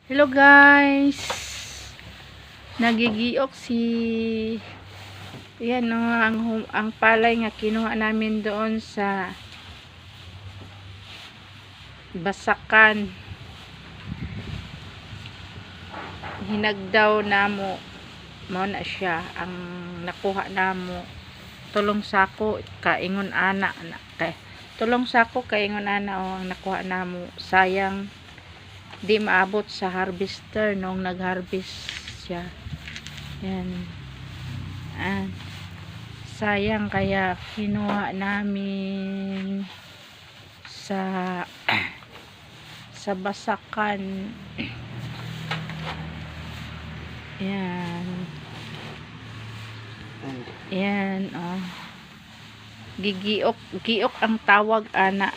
Hello guys, nagigiok si yan no, ang palay nga kinuha namin doon sa Basakan. Hinagdaw namo mao na siya ang nakuha namo. Tulong sako kaingon ana kay tulong sako kaingon ana ang nakuha namo. Sayang di maabot sa harvester nung nag-harvest siya. Yan. Sayang kaya kinuha namin sa Basakan. Yan. Yan, oh. Giok ang tawag ana.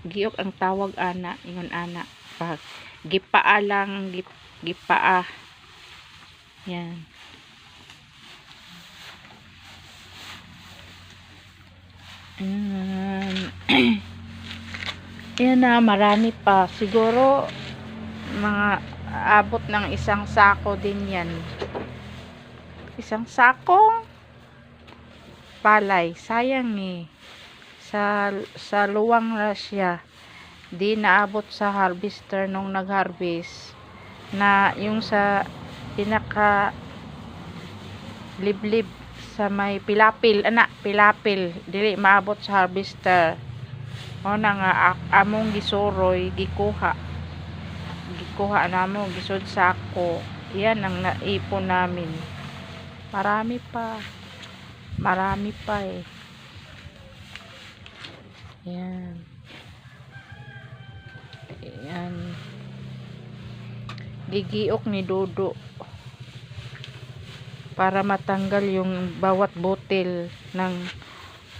Giok ang tawag ana, ingon ana. Pag gipaa lang, gipaa. Yan. Yan na, marami pa. Siguro mga abot ng isang sako din yan. Isang sakong palay. Sayang eh. Sa luwang na siya. Di naabot sa harvester nung nag-harvest. Na yung sa pinaka liblib sa may pilapil. Pilapil. Dili maabot sa harvester. O na nga among gisuroy, gikuha namo, gisod sako. Yan ang naipon namin. Marami pa eh. Yan. Gigiok ni Dodo para matanggal yung bawat botel ng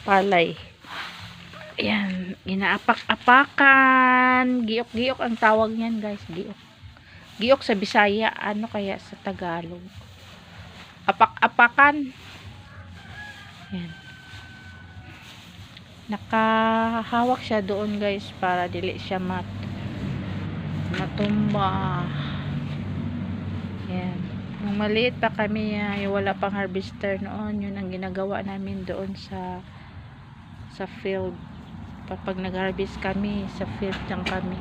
palay. Yan, inaapak-apakan. Giok ang tawag niyan, guys. Giok sa Bisaya, ano kaya sa Tagalog? Apak-apakan. Yan. Nakahawak siya doon, guys, para dili siya matumba. Yan. Nung maliit pa kami, wala pang harvester noon, yun ang ginagawa namin doon sa field. Kapag nag-harvest kami, sa field lang kami.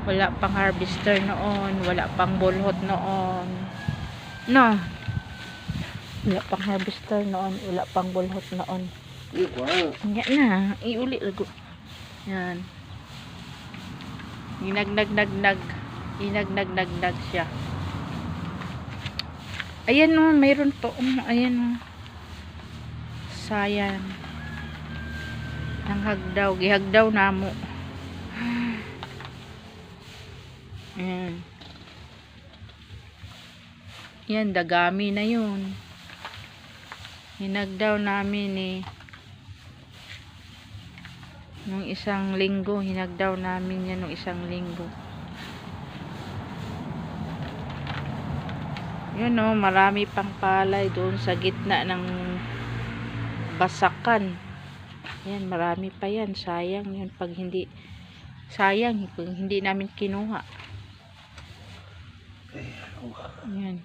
Wala pang harvester noon, wala pang bulhot noon. No. Wala pang harvester noon, wala pang bulhot noon. Yan na, iuli lago. Yan. Inagnag siya. Ayan o, mayroon to. Ayan o. Sayang. Ang gihagdaw namo. Ayan. Yan, dagami na yun. Hinagdaw namin eh. Nung isang linggo, hinagdaw namin yan nung isang linggo. Yun o, marami pang palay doon sa gitna ng Basakan. Yan, marami pa yan. Sayang yun pag hindi namin kinuha. Yan.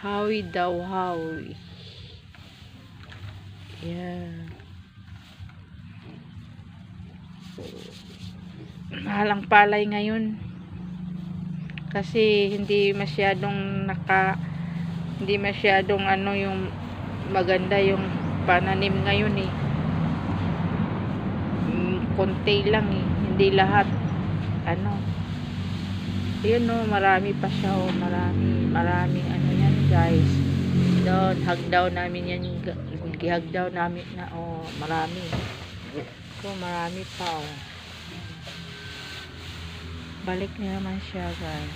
Hawi daw, hawi. Yan. Mahal ang palay ngayon. Kasi hindi masyadong ano yung maganda yung pananim ngayon eh. Konti lang eh. Hindi lahat. Ano. Yun o, marami pa siya o. Maraming ano yan guys. Doon, hagdaw namin yan. Gihagdaw namin na o. Marami. So, marami pa o. Balik na naman siya guys.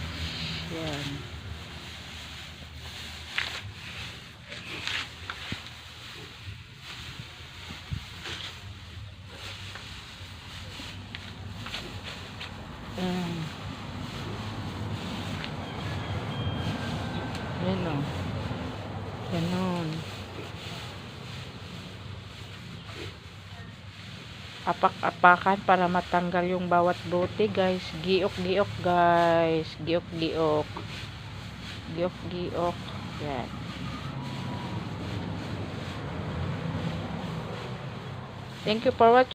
Yan. Yan o. Ganon. apak-apakan para matanggal yung bawat bote, guys. Giok-giok, guys. Giok-giok. Giok-giok. Yan. Thank you for watching.